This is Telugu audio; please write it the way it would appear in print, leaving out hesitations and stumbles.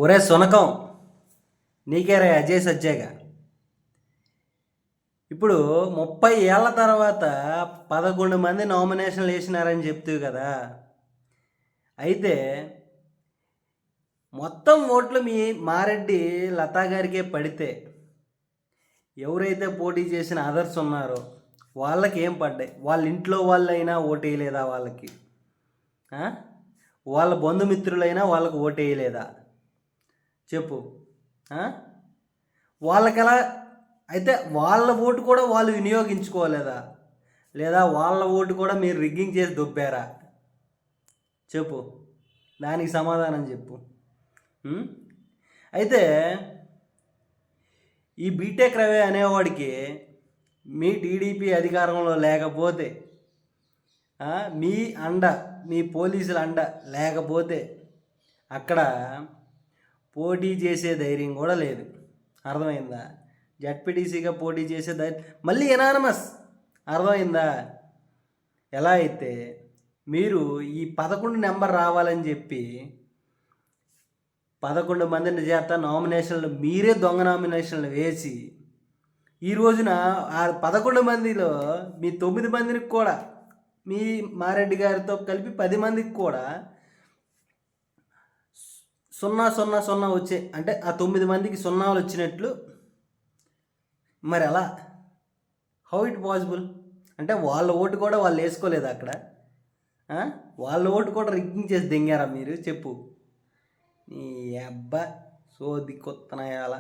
ఒరే సునకం, నీకేరా అజయ్ సజ్జేగా. ఇప్పుడు 30 ఏళ్ల తర్వాత 11 మంది నామినేషన్లు వేసినారని చెప్తావు కదా. అయితే మొత్తం ఓట్లు మీ మారెడ్డి లతా గారికే పడితే ఎవరైతే పోటీ చేసిన అదర్స్ ఉన్నారో వాళ్ళకి ఏం పడ్డాయి? వాళ్ళ ఇంట్లో వాళ్ళైనా ఓటేయలేదా? వాళ్ళకి వాళ్ళ బంధుమిత్రులైనా వాళ్ళకు ఓటేయలేదా? చెప్పు. వాళ్ళకి ఎలా అయితే వాళ్ళ ఓటు కూడా వాళ్ళు వినియోగించుకోలేదా? లేదా వాళ్ళ ఓటు కూడా మీరు రిగ్గింగ్ చేసి దొబ్బారా? చెప్పు, దానికి సమాధానం చెప్పు. అయితే ఈ బీటెక్ రవి అనేవాడికి మీ టీడీపీ అధికారంలో లేకపోతే, మీ అండ, మీ పోలీసుల అండ లేకపోతే అక్కడ పోటీ చేసే ధైర్యం కూడా లేదు. అర్థమైందా? జడ్పీటీసీగా పోటీ చేసే ధైర్యం, మళ్ళీ ఎనానమస్. అర్థమైందా? ఎలా అయితే మీరు ఈ 11 నెంబర్ రావాలని చెప్పి 11 మందిని చేత నామినేషన్లు మీరే దొంగ నామినేషన్లు వేసి ఈ రోజున ఆ 11 మందిలో మీ 9 మందికి కూడా, మీ మారెడ్డి గారితో కలిపి 10 మందికి కూడా 0-0-0 వచ్చే, అంటే ఆ 9 మందికి సున్నాలు వచ్చినట్లు. మరి ఎలా? How it possible? అంటే వాళ్ళ ఓటు కూడా వాళ్ళు వేసుకోలేదు అక్కడ. వాళ్ళ ఓటు కూడా రిగ్గింగ్ చేసి దెంగారా మీరు? చెప్పు. నీ అబ్బా సోది కొత్తనయాల.